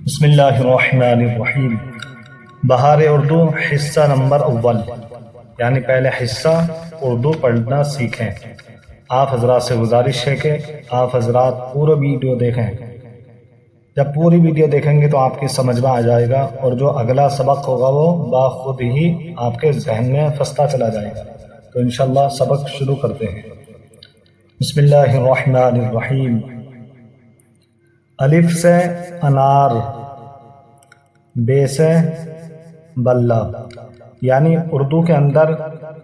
بسم اللہ الرحمن الرحیم۔ بہار اردو حصہ نمبر اول، یعنی پہلے حصہ اردو پڑھنا سیکھیں۔ آپ حضرات سے گزارش ہے کہ آپ حضرات پورا ویڈیو دیکھیں۔ جب پوری ویڈیو دیکھیں گے تو آپ کی سمجھ میں آ جائے گا، اور جو اگلا سبق ہوگا وہ باخود ہی آپ کے ذہن میں فستہ چلا جائے گا۔ تو انشاءاللہ سبق شروع کرتے ہیں۔ بسم اللہ الرحمن الرحیم۔ الف سے انار، بے سے بلہ، یعنی اردو کے اندر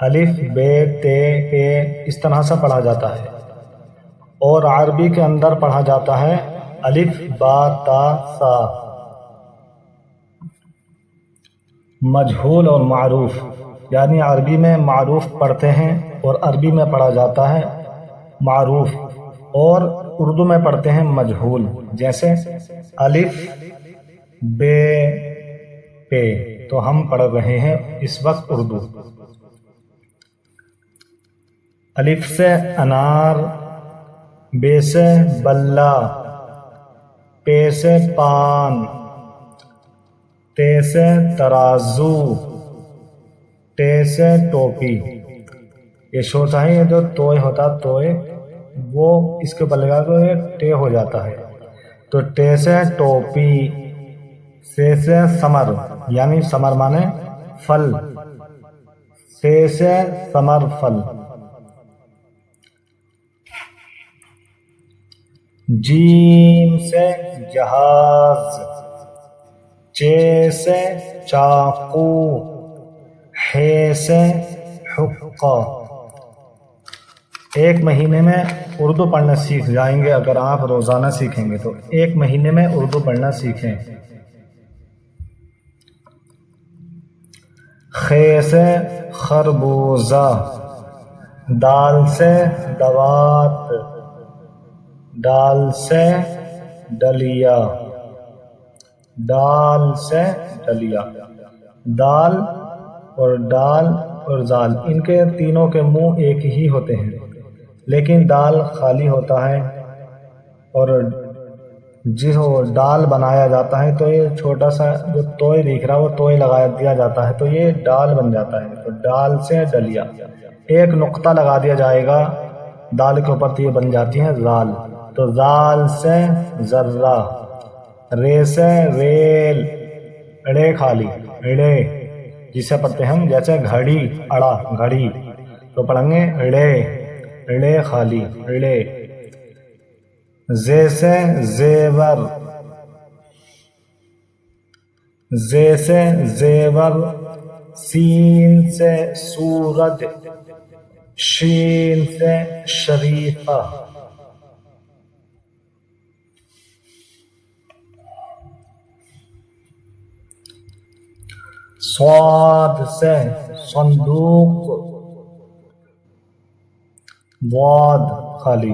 الف بے تے پے اس طرح سے پڑھا جاتا ہے، اور عربی کے اندر پڑھا جاتا ہے الف با تا سا۔ مجہول اور معروف، یعنی عربی میں معروف پڑھتے ہیں اور عربی میں پڑھا جاتا ہے معروف، اور اردو میں پڑھتے ہیں مجہول، جیسے الف بے پے۔ تو ہم پڑھ رہے ہیں اس وقت اردو۔ الف سے انار، بے سے بلہ، پے سے پان، تے سے ترازو، ٹے سے ٹوپی۔ یہ سوچا ہے، یہ جو توئے ہوتا توئے، وہ اس کے اوپر لگا تو یہ ٹے ہو جاتا ہے۔ تو ٹے سے ٹوپی، سے ثمر، یعنی ثمر مانے پھل، سے ثمر پھل۔ جیم سے جہاز، چے سے چاقو، ہے سے حقہ۔ ایک مہینے میں اردو پڑھنا سیکھ جائیں گے اگر آپ روزانہ سیکھیں گے تو۔ ایک مہینے میں اردو پڑھنا سیکھیں۔ خے سے خربوزہ، دال سے دوات، ڈال سے ڈلیا، ڈال سے ڈلیا۔ دال اور ڈال اور زال، ان کے تینوں کے منہ ایک ہی ہوتے ہیں، لیکن دال خالی ہوتا ہے، اور جو ڈال بنایا جاتا ہے تو یہ چھوٹا سا جو توئے دکھ رہا وہ توئے لگا دیا جاتا ہے تو یہ ڈال بن جاتا ہے۔ تو ڈال سے ڈلیا، ایک نقطہ لگا دیا جائے گا دال کے اوپر تو یہ بن جاتی ہے زال۔ تو زال سے ذرہ، رے سے ریل، اڑے خالی، اڑے جسے پڑھتے ہیں ہم جیسے گھڑی، اڑا گھڑی، تو پڑھیں گے اڑے، اڑے خالی، اڑے۔ زے سے زیور، زے سے زیور، سین سے سورج، شین سے شریفہ۔ صاد سے صندوق، ضاد خالی،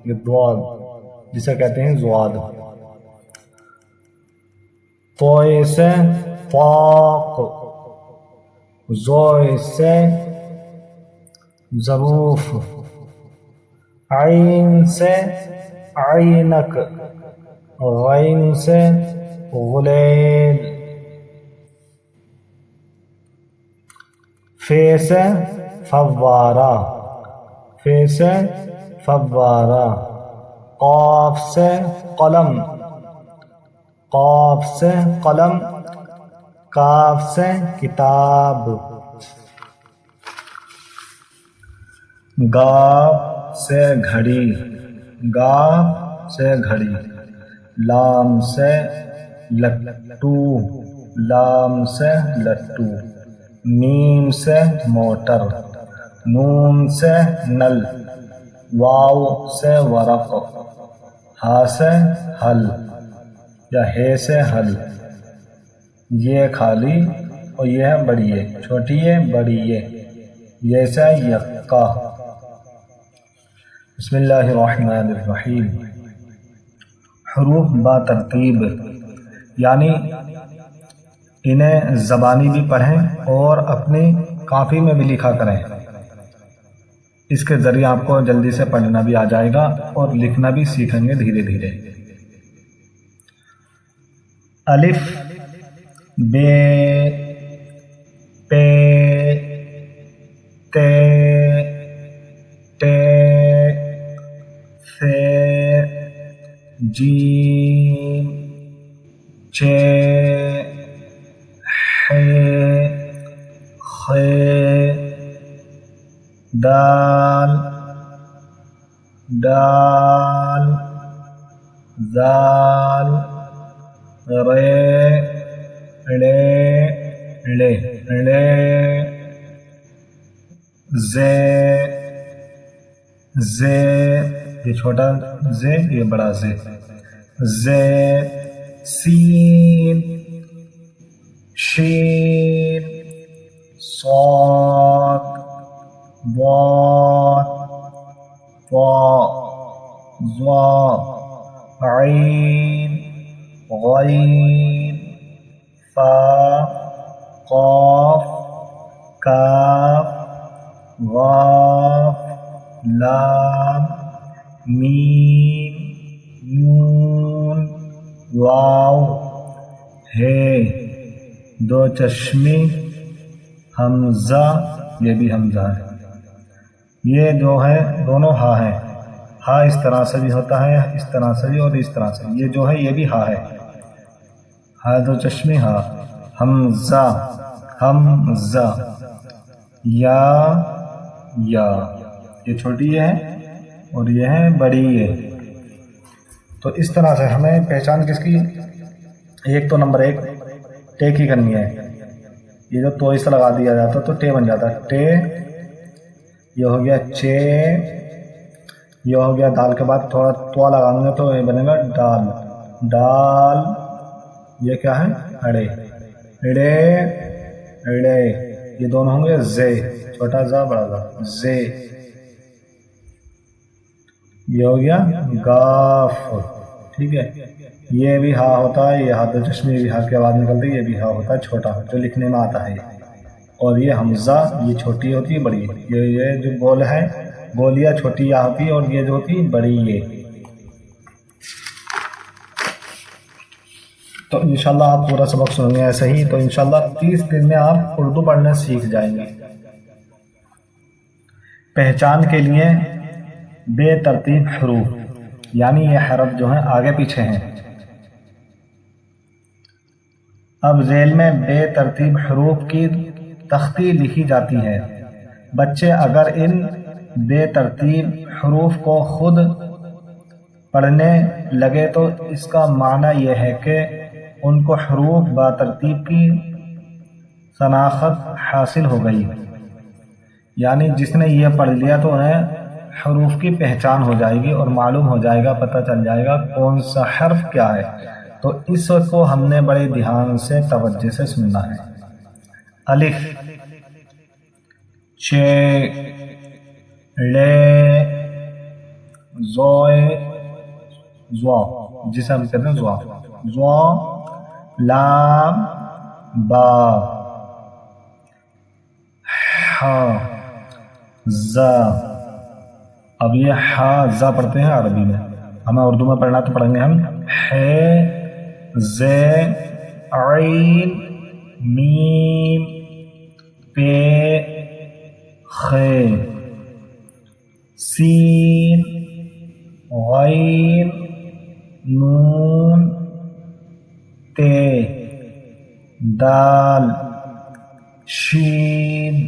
یہ ضاد جسے کہتے ہیں زواد۔ طوئے سے طاق، زوئے سے ظروف، عین سے عینک، غین سے غلیل۔ فے سے فوارہ، فے سے فوارہ۔ قاف سے قلم، قاف سے قلم، کاف سے کتاب۔ گاف سے گھڑی، گاف سے گھڑی۔ لام سے لٹو، لام سے لٹو۔ میم سے موٹر، نون سے نل، واو سے ورق، ہا سے حل یا ہے سے حل۔ یہ خالی اور یہ بڑی ہے، چھوٹی ہے بڑی ہے، یہ سے یکا۔ بسم اللہ الرحمن الرحیم۔ حروف با ترتیب، یعنی انہیں زبانی بھی پڑھیں اور اپنی کاپی میں بھی لکھا کریں، اس کے ذریعے آپ کو جلدی سے پڑھنا بھی آ جائے گا اور لکھنا بھی سیکھیں گے دھیرے دھیرے۔ الف بے پے تے ٹے ثے جیم چے حے خے دال دال زال رے لے لے لے زے زے، یہ چھوٹا زے، یہ بڑا زے، زے سین شین صاد ضاد طاء ظا عین غین فا قاف کاف غاف لام میم نون واو ہے، دو چشمی حمزہ، یہ بھی حمزہ ہے، یہ جو ہے دونوں ہا ہے، ہا اس طرح سے بھی ہوتا ہے، اس طرح سے بھی اور اس طرح سے، یہ جو ہے یہ بھی ہا ہے، ہا دو چشمی ہا، حمزہ حمزہ، یا یہ چھوٹی ہے اور یہ ہے بڑی ہے۔ تو اس طرح سے ہمیں پہچان کس کی، ایک تو نمبر ایک ٹے کی کرنی ہے، یہ جو تو اس لگا دیا جاتا تو ٹے بن جاتا ہے، ٹے، یہ ہو گیا چے، یہ ہو گیا دال کے بعد تھوڑا تو لگاؤں گا تو یہ بنے گا ڈال، ڈال، یہ کیا ہے اڑے، اڑے اڑے، یہ دونوں ہوں گے زے، چھوٹا زا بڑا زا، زے، یہ ہو گیا گاف، ٹھیک ہے، یہ بھی ہا ہوتا ہے، یہ ہاتھ چشمی بھی ہا کی آواز نکلتی ہے، یہ بھی ہا ہوتا ہے چھوٹا جو لکھنے میں آتا ہے، اور یہ حمزہ یہ چھوٹی ہوتی ہے بڑی، یہ جو گول ہے گولیا چھوٹی یا ہوتی ہے اور یہ جو ہوتی ہے بڑی یہ۔ تو انشاءاللہ آپ پورا سبق سنیں گے ایسے ہی، تو انشاءاللہ 30 دن میں آپ اردو پڑھنا سیکھ جائیں گے۔ پہچان کے لیے بے ترتیب حروف، یعنی یہ حرف جو ہیں آگے پیچھے ہیں۔ اب ذیل میں بے ترتیب حروف کی تختی لکھی جاتی ہے، بچے اگر ان بے ترتیب حروف کو خود پڑھنے لگے تو اس کا معنی یہ ہے کہ ان کو حروف با ترتیب کی شناخت حاصل ہو گئی، یعنی جس نے یہ پڑھ لیا تو انہیں حروف کی پہچان ہو جائے گی اور معلوم ہو جائے گا، پتہ چل جائے گا کون سا حرف کیا ہے۔ تو اس کو ہم نے بڑے دھیان سے توجہ سے سننا ہے۔ الف چے لے زوئے زوا، جسے ہم کہتے ہیں زوا، زوا لام با ہا زا، اب یہ ہا زا پڑھتے ہیں عربی میں، ہمیں اردو میں پڑھنا تو پڑھیں گے ہم ہے زے عین میم پے خے سین غین نون تے دال شین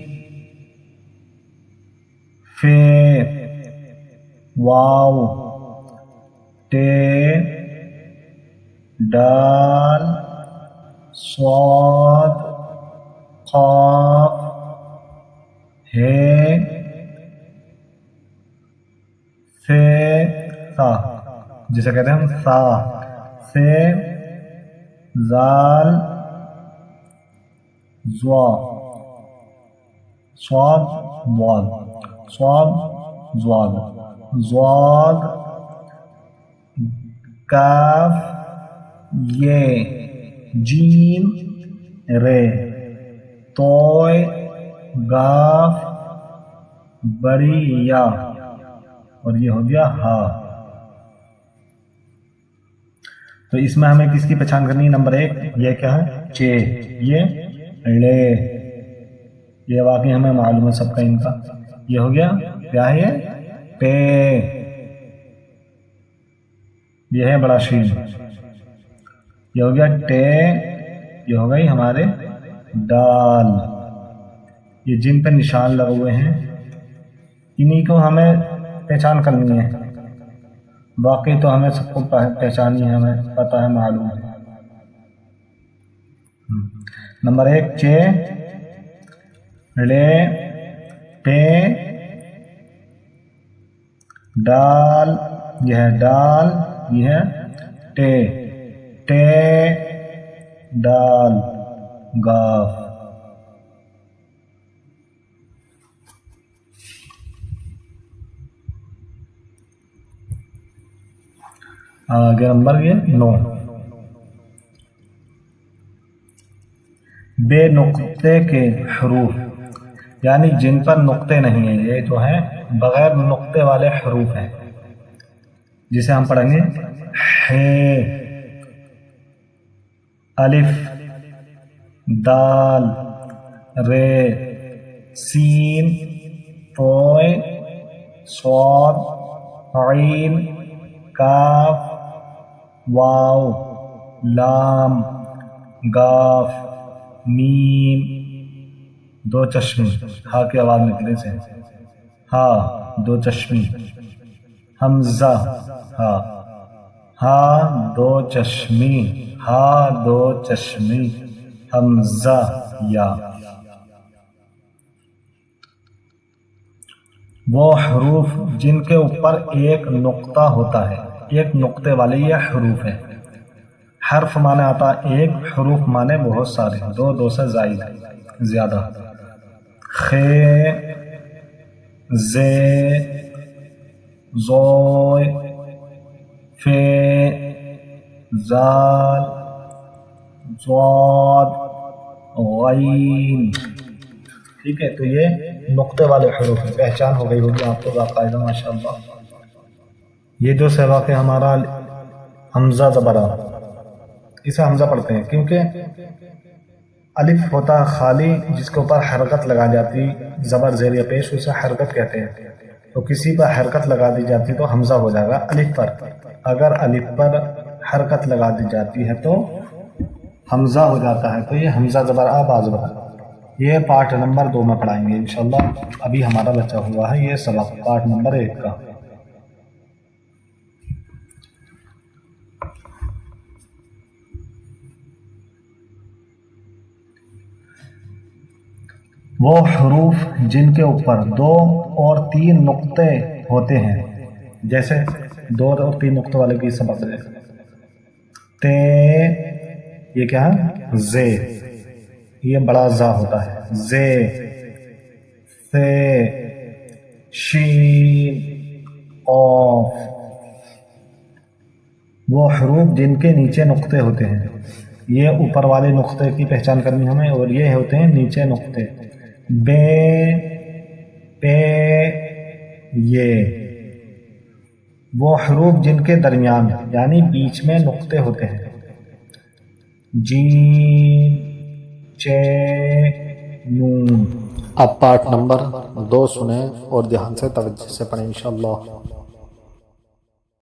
فے واو ٹے ڈال صاد قاف ہے سے سا، جسے کہتے ہیں ہم سا، سے زال زوا صاد ضاد صاد ضاد ضاد کاف یہ جیم رے توئے گاف بڑی یا، اور یہ ہو گیا ہا۔ تو اس میں ہمیں کس کی پہچان کرنی ہے؟ نمبر 1 یہ کیا ہے؟ چے، یہ لے، یہ واقعی ہمیں معلوم ہے سب کا ان کا. یہ ہو گیا کیا ہے؟ یہ پے، یہ ہے بڑا شین. یہ ہو گیا ٹے، یہ ہو گئی ہمارے ڈال. یہ جن پہ نشان لگے ہوئے ہیں انہی کو ہمیں پہچان کرنی ہے. باقی تو ہمیں سب کو پہچانی ہے، ہمیں پتہ ہے، معلوم ہے. نمبر 1 چے، لے، پے، ڈال، یہ ہے ڈال، یہ ہے ٹے، ٹے ڈال گاف. آگے نمبر یہ 9 بے نقطے کے حروف، یعنی جن پر نقطے نہیں ہیں، یہ جو ہے بغیر نقطے والے حروف ہیں، جسے ہم پڑھیں گے ہے، الف، دال، رے، سین، طوء، صاد، عین، کاف، واو، لام، گاف، میم، دو چشمی، ہا کی آواز نکلے سے، ہا دو چشمی، حمزہ، ہا، ہا دو چشمی، ہا دو چشمی، حمزہ، یا. وہ حروف جن کے اوپر ایک نقطہ ہوتا ہے، ایک نقطے والے یہ حروف ہیں. حرف مانے آتا ایک، حروف مانے بہت سارے، دو سے زیادہ. خے، زے، زوئے، فے، زال، ضاد، غین. ٹھیک ہے، تو یہ نقطے والے حروف ہیں. پہچان ہو گئی ہوگی آپ کو باقاعدہ ماشاءاللہ. یہ جو سبق ہے ہمارا حمزہ زبرہ، اسے حمزہ پڑھتے ہیں کیونکہ الف ہوتا خالی جس کے اوپر حرکت لگا جاتی، زبر زیر یا پیش، اسے حرکت کہتے ہیں. تو کسی پر حرکت لگا دی جاتی تو حمزہ ہو جائے گا الف پر. اگر الف پر حرکت لگا دی جاتی ہے تو حمزہ ہو جاتا ہے. تو یہ حمزہ زبر آ با زبر، یہ پارٹ نمبر 2 میں پڑھائیں گے انشاءاللہ. ابھی ہمارا بچہ ہوا ہے یہ سبق پارٹ نمبر 1 کا. وہ حروف جن کے اوپر 2 اور 3 نقطے ہوتے ہیں، جیسے 2 اور 3 نقطے والے کی سبق ہے. تے، یہ کیا ہے؟ زے، یہ بڑا زا ہوتا ہے، زے. ثے، شین، قاف. وہ حروف جن کے نیچے نقطے ہوتے ہیں، یہ اوپر والے نقطے کی پہچان کرنی ہمیں، اور یہ ہوتے ہیں نیچے نقطے. بے، پے، یہ. وہ حروف جن کے درمیان یعنی بیچ میں نقطے ہوتے ہیں، جیم، چے، نون. اب پارٹ نمبر 2 سنیں اور دھیان سے توجہ سے پڑھیں انشاءاللہ.